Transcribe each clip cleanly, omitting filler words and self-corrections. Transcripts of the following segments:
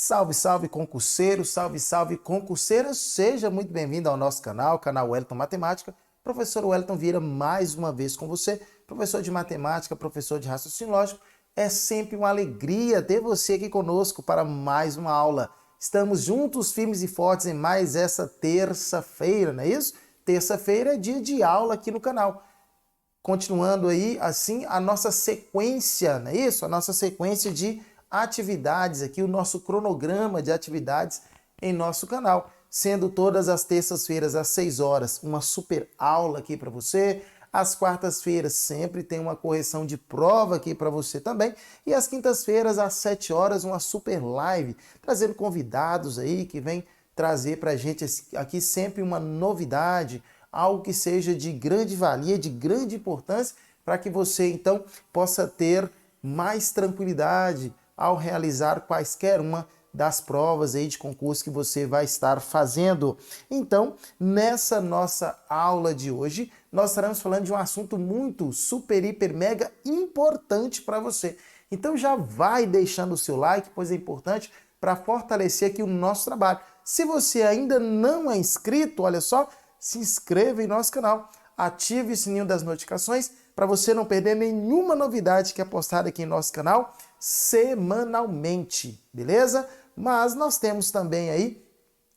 Salve, salve concurseiro, salve concurseira, seja muito bem-vindo ao nosso canal, canal Wellington Matemática. Professor Wellington Vieira mais uma vez com você, professor de matemática, professor de raciocínio lógico. É sempre uma alegria ter você aqui conosco para mais uma aula. Estamos juntos, firmes e fortes em mais essa terça-feira, não é isso? Terça-feira é dia de aula aqui no canal. Continuando aí, assim, a nossa sequência, não é isso? A nossa sequência de atividades aqui, o nosso cronograma de atividades em nosso canal, sendo todas as terças-feiras às 6 horas uma super aula aqui para você. Às quartas-feiras sempre tem uma correção de prova aqui para você também. E às quintas-feiras às 7 horas uma super live, trazendo convidados aí que vem trazer para a gente aqui sempre uma novidade, algo que seja de grande valia, de grande importância, para que você então possa ter mais tranquilidade ao realizar quaisquer uma das provas aí de concurso que você vai estar fazendo. Então, nessa nossa aula de hoje, nós estaremos falando de um assunto muito super, hiper, mega importante para você. Então já vai deixando o seu like, pois é importante para fortalecer aqui o nosso trabalho. Se você ainda não é inscrito, olha só, se inscreva em nosso canal, ative o sininho das notificações para você não perder nenhuma novidade que é postada aqui em nosso canal semanalmente, beleza? Mas nós temos também aí,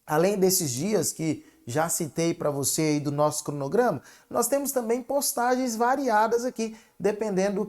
além desses dias que já citei para você aí do nosso cronograma, nós temos também postagens variadas aqui, dependendo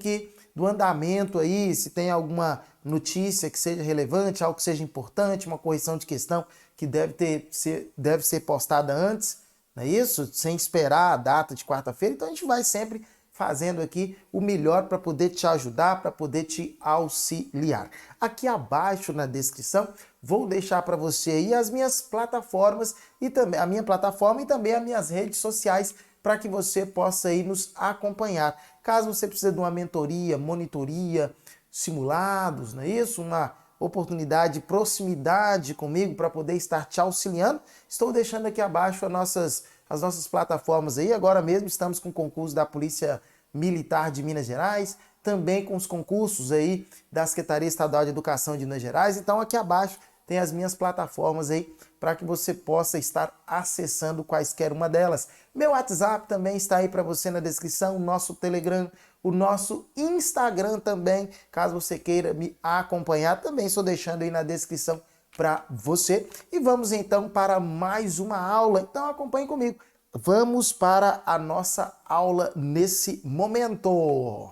do andamento aí, se tem alguma notícia que seja relevante, algo que seja importante, uma correção de questão que deve ser postada antes, não é isso? Sem esperar a data de quarta-feira. Então a gente vai sempre fazendo aqui o melhor para poder te ajudar, para poder te auxiliar. Aqui abaixo na descrição vou deixar para você aí as minhas plataformas e também a minha plataforma e também as minhas redes sociais para que você possa aí nos acompanhar. Caso você precise de uma mentoria, monitoria, simulados, não é isso? Uma oportunidade de proximidade comigo para poder estar te auxiliando, estou deixando aqui abaixo as nossas plataformas aí. Agora mesmo estamos com o concurso da Polícia Militar de Minas Gerais, também com os concursos aí da Secretaria Estadual de Educação de Minas Gerais. Então aqui abaixo tem as minhas plataformas aí para que você possa estar acessando quaisquer uma delas. Meu WhatsApp também está aí para você na descrição, o nosso Telegram, o nosso Instagram também, caso você queira me acompanhar, também estou deixando aí na descrição para você. E vamos então para mais uma aula, então acompanhe comigo. Vamos para a nossa aula nesse momento.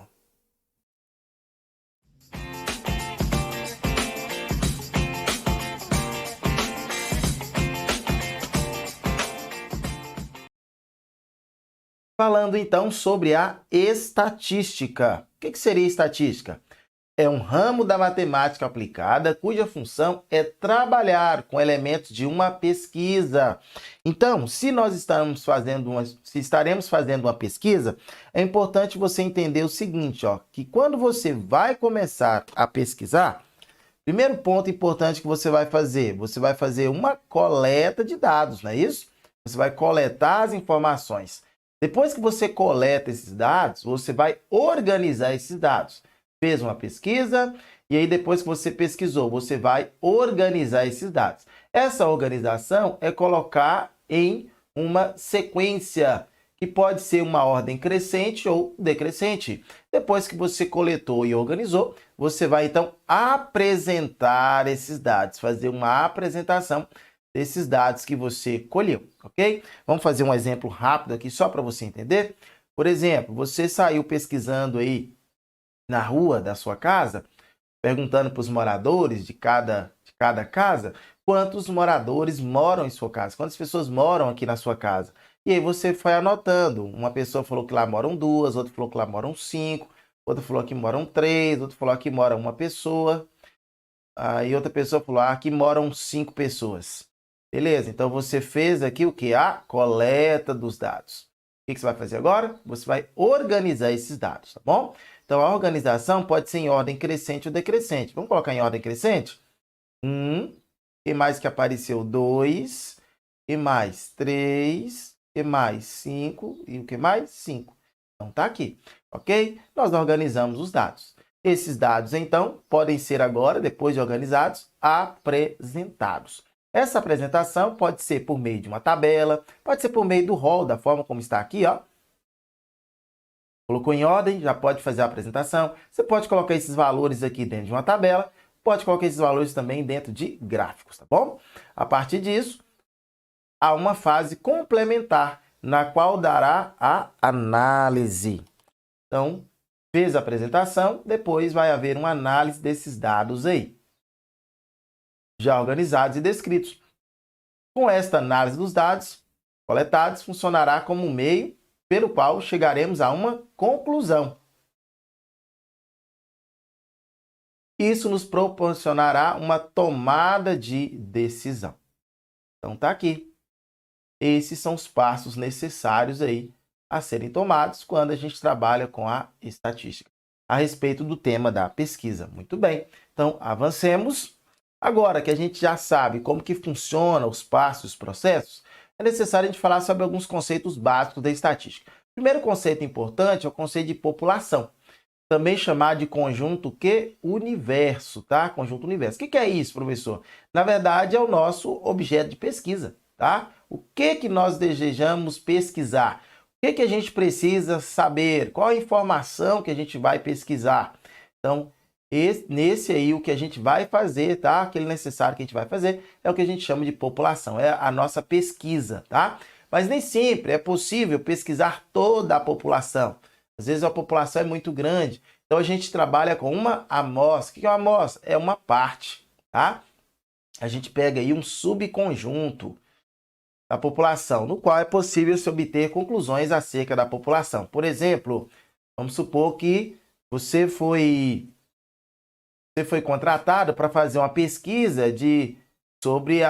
Falando então sobre a estatística. O que seria estatística? É um ramo da matemática aplicada cuja função é trabalhar com elementos de uma pesquisa. Então, se estaremos fazendo uma pesquisa, é importante você entender o seguinte, ó, que quando você vai começar a pesquisar, primeiro ponto importante que você vai fazer uma coleta de dados, não é isso? Você vai coletar as informações. Depois que você coleta esses dados, você vai organizar esses dados. Fez uma pesquisa e aí depois que você pesquisou, você vai organizar esses dados. Essa organização é colocar em uma sequência, que pode ser uma ordem crescente ou decrescente. Depois que você coletou e organizou, você vai então apresentar esses dados, fazer uma apresentação desses dados que você colheu, ok? Vamos fazer um exemplo rápido aqui só para você entender. Por exemplo, você saiu pesquisando aí na rua da sua casa, perguntando para os moradores de cada casa, quantos moradores moram em sua casa, quantas pessoas moram aqui na sua casa. E aí você foi anotando. Uma pessoa falou que lá moram 2, outra falou que lá moram 5, outra falou que moram 3, outra falou que mora uma pessoa. Aí outra pessoa falou, aqui moram 5 pessoas. Beleza, então você fez aqui o que? A coleta dos dados. O que você vai fazer agora? Você vai organizar esses dados, tá bom? Então, a organização pode ser em ordem crescente ou decrescente. Vamos colocar em ordem crescente? 1, e mais que apareceu 2, e mais 3, e mais 5, e o que mais? 5. Então, tá aqui, ok? Nós organizamos os dados. Esses dados, então, podem ser agora, depois de organizados, apresentados. Essa apresentação pode ser por meio de uma tabela, pode ser por meio do rol, da forma como está aqui, ó. Colocou em ordem, já pode fazer a apresentação. Você pode colocar esses valores aqui dentro de uma tabela, pode colocar esses valores também dentro de gráficos, tá bom? A partir disso, há uma fase complementar, na qual dará a análise. Então, fez a apresentação, depois vai haver uma análise desses dados aí, já organizados e descritos. Com esta análise dos dados coletados, funcionará como um meio pelo qual chegaremos a uma conclusão. Isso nos proporcionará uma tomada de decisão. Então, tá aqui. Esses são os passos necessários aí a serem tomados quando a gente trabalha com a estatística, a respeito do tema da pesquisa. Muito bem, então avancemos. Agora que a gente já sabe como que funciona os passos, os processos, é necessário a gente falar sobre alguns conceitos básicos da estatística. O primeiro conceito importante é o conceito de população, também chamado de conjunto universo, tá? Conjunto universo. O que é isso, professor? Na verdade, é o nosso objeto de pesquisa, tá? O que nós desejamos pesquisar? O que a gente precisa saber? Qual a informação que a gente vai pesquisar? Então, nesse aí, o que a gente vai fazer, tá? Aquele necessário que a gente vai fazer é o que a gente chama de população, é a nossa pesquisa, tá? Mas nem sempre é possível pesquisar toda a população. Às vezes a população é muito grande, então a gente trabalha com uma amostra. O que é uma amostra? É uma parte, tá? A gente pega aí um subconjunto da população, no qual é possível se obter conclusões acerca da população. Por exemplo, vamos supor que você foi contratado para fazer uma pesquisa sobre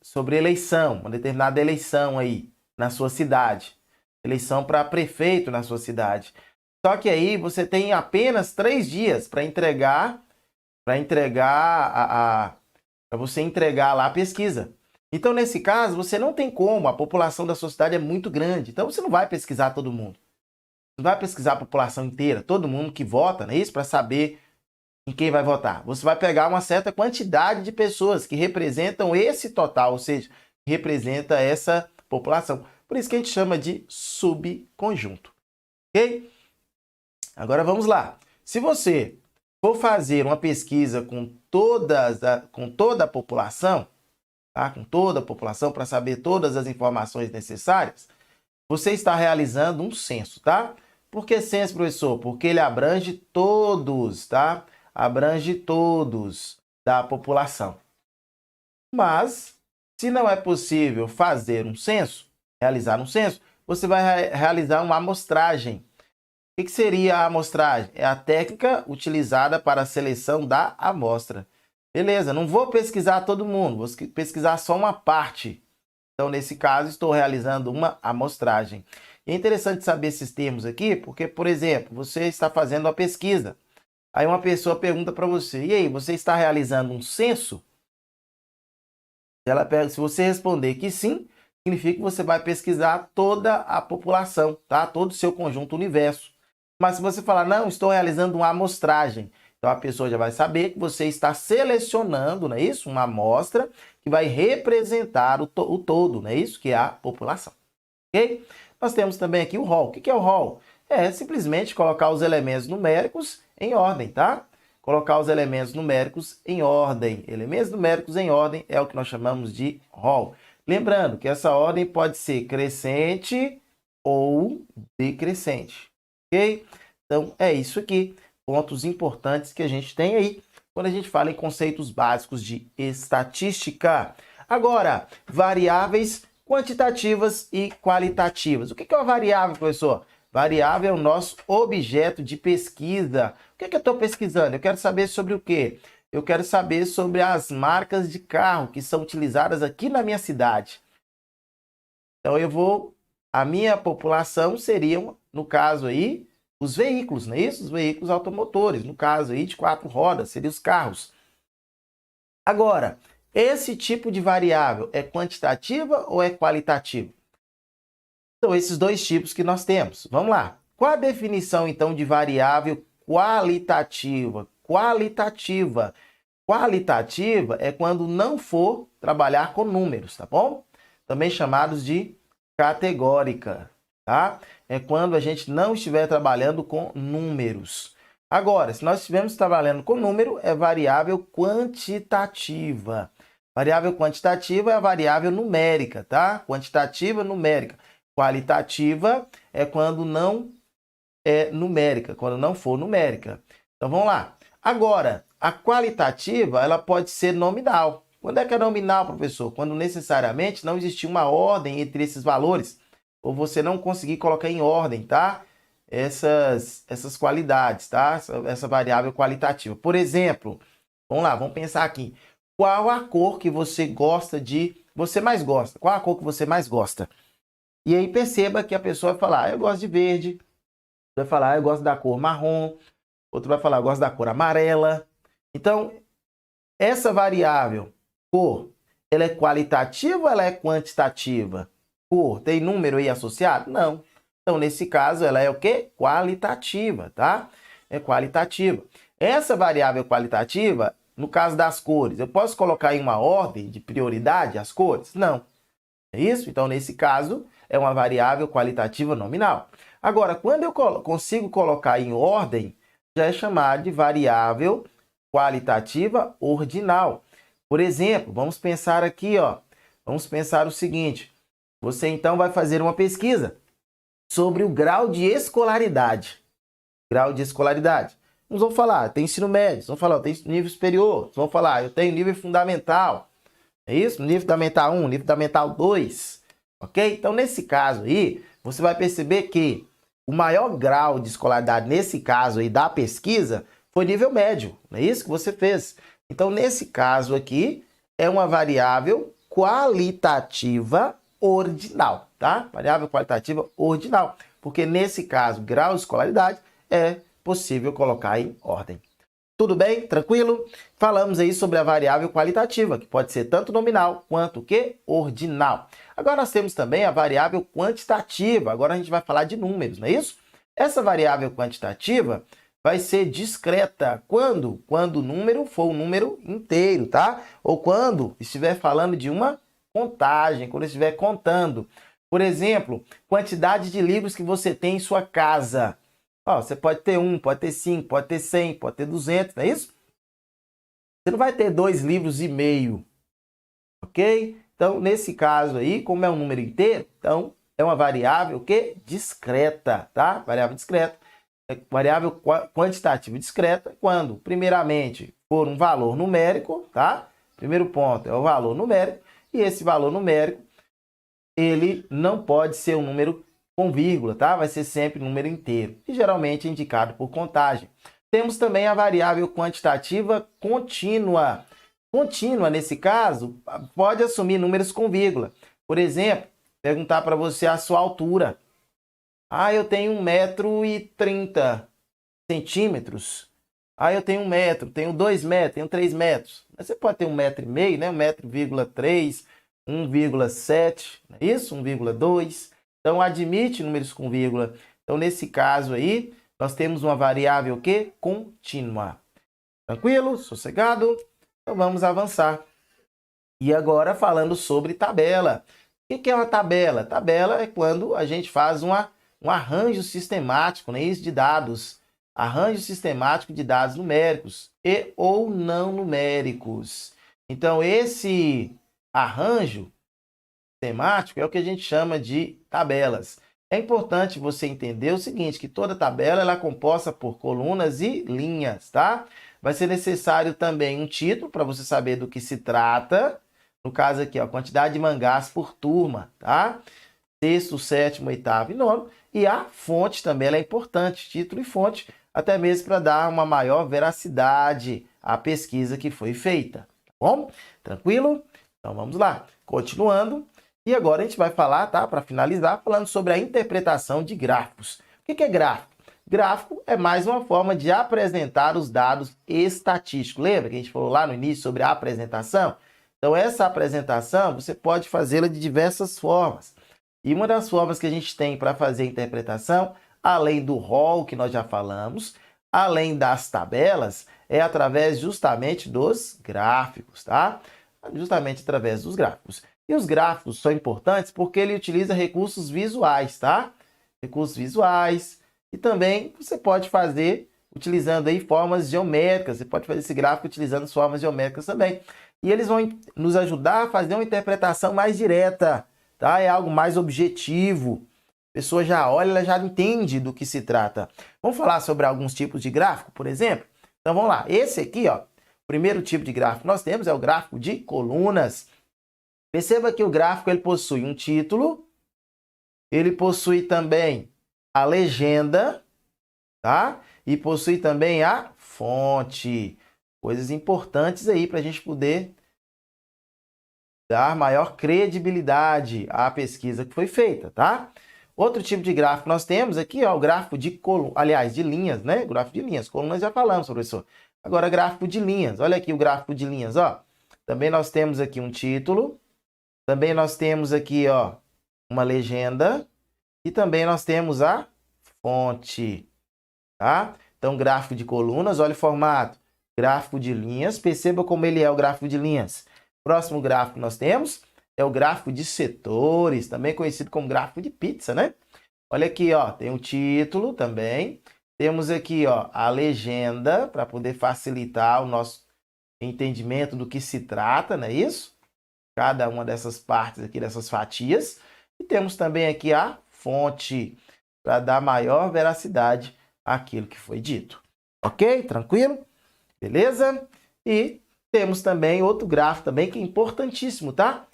sobre eleição, uma determinada eleição aí na sua cidade, eleição para prefeito na sua cidade. Só que aí você tem apenas 3 dias para você entregar lá a pesquisa. Então, nesse caso, você não tem como, a população da sua cidade é muito grande, então você não vai pesquisar todo mundo. Não vai pesquisar a população inteira, todo mundo que vota, não é isso? Para saber em quem vai votar. Você vai pegar uma certa quantidade de pessoas que representam esse total, ou seja, que representa essa população. Por isso que a gente chama de subconjunto. Ok? Agora vamos lá. Se você for fazer uma pesquisa com toda a população, tá? Com toda a população, para saber todas as informações necessárias, você está realizando um censo, tá? Por que censo, professor? Porque ele abrange todos, tá? Abrange todos da população. Mas, se não é possível fazer um censo, realizar um censo, você vai realizar uma amostragem. O que seria a amostragem? É a técnica utilizada para a seleção da amostra. Beleza, não vou pesquisar todo mundo, vou pesquisar só uma parte. Então, nesse caso, estou realizando uma amostragem. E é interessante saber esses termos aqui, porque, por exemplo, você está fazendo uma pesquisa. Aí uma pessoa pergunta para você, e aí, você está realizando um censo? Se você responder que sim, significa que você vai pesquisar toda a população, tá? Todo o seu conjunto universo. Mas se você falar, não, estou realizando uma amostragem, então a pessoa já vai saber que você está selecionando, não é isso? Uma amostra que vai representar o todo, não é isso? Que é a população. Ok? Nós temos também aqui o rol. O que é o rol? É simplesmente colocar os elementos numéricos em ordem, tá? Colocar os elementos numéricos em ordem. Elementos numéricos em ordem é o que nós chamamos de rol. Lembrando que essa ordem pode ser crescente ou decrescente, ok? Então, é isso aqui. Pontos importantes que a gente tem aí quando a gente fala em conceitos básicos de estatística. Agora, variáveis quantitativas e qualitativas. O que é uma variável, professor? Variável é o nosso objeto de pesquisa. O que eu estou pesquisando? Eu quero saber sobre o quê? Eu quero saber sobre as marcas de carro que são utilizadas aqui na minha cidade. Então, a minha população seriam, no caso aí, os veículos, não é isso? Os veículos automotores, no caso aí de 4 rodas, seriam os carros. Agora, esse tipo de variável é quantitativa ou é qualitativa? São esses dois tipos que nós temos. Vamos lá. Qual a definição, então, de variável qualitativa. Qualitativa. Qualitativa é quando não for trabalhar com números, tá bom? Também chamados de categórica, tá? É quando a gente não estiver trabalhando com números. Agora, se nós estivermos trabalhando com número, é variável quantitativa. Variável quantitativa é a variável numérica, tá? Quantitativa, numérica. Qualitativa é quando não é numérica, quando não for numérica. Então, vamos lá. Agora, a qualitativa, ela pode ser nominal. Quando é que é nominal, professor? Quando necessariamente não existir uma ordem entre esses valores, ou você não conseguir colocar em ordem, tá? Essas qualidades, tá? Essa variável qualitativa. Por exemplo, vamos lá, vamos pensar aqui. Qual a cor que você gosta você mais gosta? Qual a cor que você mais gosta? E aí perceba que a pessoa vai falar, eu gosto de verde. Vai falar, eu gosto da cor marrom. Outro vai falar, eu gosto da cor amarela. Então, essa variável, cor, ela é qualitativa ou ela é quantitativa? Cor, tem número aí associado? Não. Então, nesse caso, ela é o quê? Qualitativa, tá? É qualitativa. Essa variável qualitativa, no caso das cores, eu posso colocar em uma ordem de prioridade as cores? Não. É isso? Então, nesse caso, é uma variável qualitativa nominal. Agora, quando eu consigo colocar em ordem, já é chamado de variável qualitativa ordinal. Por exemplo, vamos pensar aqui, ó. Vamos pensar o seguinte. Você, então, vai fazer uma pesquisa sobre o grau de escolaridade. Grau de escolaridade. Uns vão falar, tem ensino médio. Vão falar, tem nível superior. Vão falar, eu tenho nível fundamental. É isso? Nível fundamental 1, nível fundamental 2. Ok? Então, nesse caso aí, você vai perceber que o maior grau de escolaridade, nesse caso aí da pesquisa, foi nível médio. Não é isso que você fez? Então, nesse caso aqui, é uma variável qualitativa ordinal, tá? Variável qualitativa ordinal. Porque nesse caso, grau de escolaridade, é possível colocar em ordem. Tudo bem? Tranquilo? Falamos aí sobre a variável qualitativa, que pode ser tanto nominal quanto que ordinal. Agora nós temos também a variável quantitativa. Agora a gente vai falar de números, não é isso? Essa variável quantitativa vai ser discreta. Quando? Quando o número for um número inteiro, tá? Ou quando estiver falando de uma contagem, quando estiver contando. Por exemplo, quantidade de livros que você tem em sua casa. Ó, você pode ter 1, pode ter 5, pode ter 100, pode ter 200, não é isso? Você não vai ter 2,5 livros, ok? Então, nesse caso aí, como é um número inteiro, então é uma variável que discreta, tá? Variável discreta. Variável quantitativa discreta quando, primeiramente, for um valor numérico, tá? Primeiro ponto é o valor numérico, e esse valor numérico, ele não pode ser um número com vírgula, tá? Vai ser sempre número inteiro, e geralmente é indicado por contagem. Temos também a variável quantitativa contínua. Contínua, nesse caso, pode assumir números com vírgula. Por exemplo, perguntar para você a sua altura. Ah, eu tenho 1,30 m. Ah, eu tenho 1 metro, tenho 2 metros, tenho 3 metros. Mas você pode ter 1,5 m, né? 1,3 m, 1,7, não é isso? 1,2. Então, admite números com vírgula. Então, nesse caso aí, nós temos uma variável que contínua. Tranquilo? Sossegado? Então, vamos avançar. E agora, falando sobre tabela. O que é uma tabela? Tabela é quando a gente faz um arranjo sistemático, né, de dados. Arranjo sistemático de dados numéricos e ou não numéricos. Então, esse arranjo sistemático é o que a gente chama de tabelas. É importante você entender o seguinte, que toda tabela ela é composta por colunas e linhas, tá? Vai ser necessário também um título para você saber do que se trata. No caso aqui, a quantidade de mangás por turma, tá? Sexto, sétimo, oitavo e nono. E a fonte também ela é importante, título e fonte, até mesmo para dar uma maior veracidade à pesquisa que foi feita. Tá bom? Tranquilo? Então vamos lá. Continuando. E agora a gente vai falar, tá? Para finalizar, falando sobre a interpretação de gráficos. O que é gráfico? Gráfico é mais uma forma de apresentar os dados estatísticos. Lembra que a gente falou lá no início sobre a apresentação? Então, essa apresentação você pode fazê-la de diversas formas. E uma das formas que a gente tem para fazer a interpretação, além do rol que nós já falamos, além das tabelas, é através justamente dos gráficos, tá? Justamente através dos gráficos. E os gráficos são importantes porque ele utiliza recursos visuais, tá? Recursos visuais. E também você pode fazer utilizando aí formas geométricas. Você pode fazer esse gráfico utilizando formas geométricas também. E eles vão nos ajudar a fazer uma interpretação mais direta, tá? É algo mais objetivo. A pessoa já olha, ela já entende do que se trata. Vamos falar sobre alguns tipos de gráfico, por exemplo? Então vamos lá. Esse aqui, ó, o primeiro tipo de gráfico que nós temos é o gráfico de colunas. Perceba que o gráfico ele possui um título, ele possui também a legenda, tá? E possui também a fonte. Coisas importantes aí para a gente poder dar maior credibilidade à pesquisa que foi feita, tá? Outro tipo de gráfico nós temos aqui, ó, o gráfico de colunas, aliás, de linhas, né? Gráfico de linhas, colunas já falamos, professor. Agora, gráfico de linhas, olha aqui o gráfico de linhas, ó. Também nós temos aqui um título, também nós temos aqui, ó, uma legenda e também nós temos a fonte, tá? Então, gráfico de colunas, olha o formato. Gráfico de linhas, perceba como ele é o gráfico de linhas. Próximo gráfico que nós temos é o gráfico de setores, também conhecido como gráfico de pizza, né? Olha aqui, ó, tem o título também. Temos aqui, ó, a legenda para poder facilitar o nosso entendimento do que se trata, não é isso? Cada uma dessas partes aqui, dessas fatias. E temos também aqui a fonte para dar maior veracidade àquilo que foi dito. Ok? Tranquilo? Beleza? E temos também outro gráfico também que é importantíssimo, tá?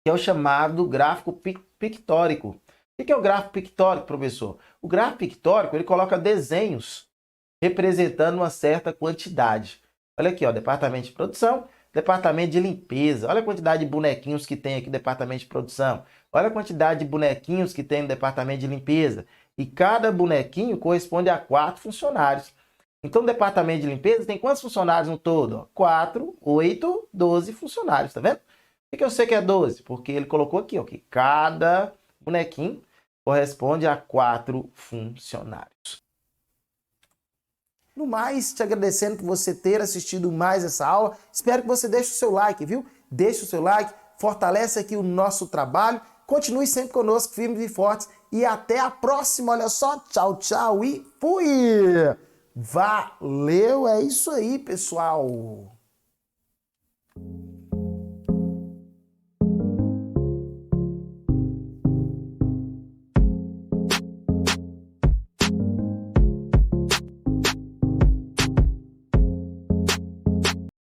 Que é o chamado gráfico pictórico. O que é o gráfico pictórico, professor? O gráfico pictórico, ele coloca desenhos representando uma certa quantidade. Olha aqui, ó, departamento de produção, departamento de limpeza. Olha a quantidade de bonequinhos que tem aqui no departamento de produção. Olha a quantidade de bonequinhos que tem no departamento de limpeza. E cada bonequinho corresponde a 4 funcionários. Então, o departamento de limpeza tem quantos funcionários no todo? 4, 8, 12 funcionários, tá vendo? Por que eu sei que é 12? Porque ele colocou aqui, ó, que cada bonequinho corresponde a 4 funcionários. No mais, te agradecendo por você ter assistido mais essa aula. Espero que você deixe o seu like, viu? Deixe o seu like, fortalece aqui o nosso trabalho. Continue sempre conosco, firmes e fortes. E até a próxima. Olha só, tchau, tchau e fui! Valeu, é isso aí, pessoal!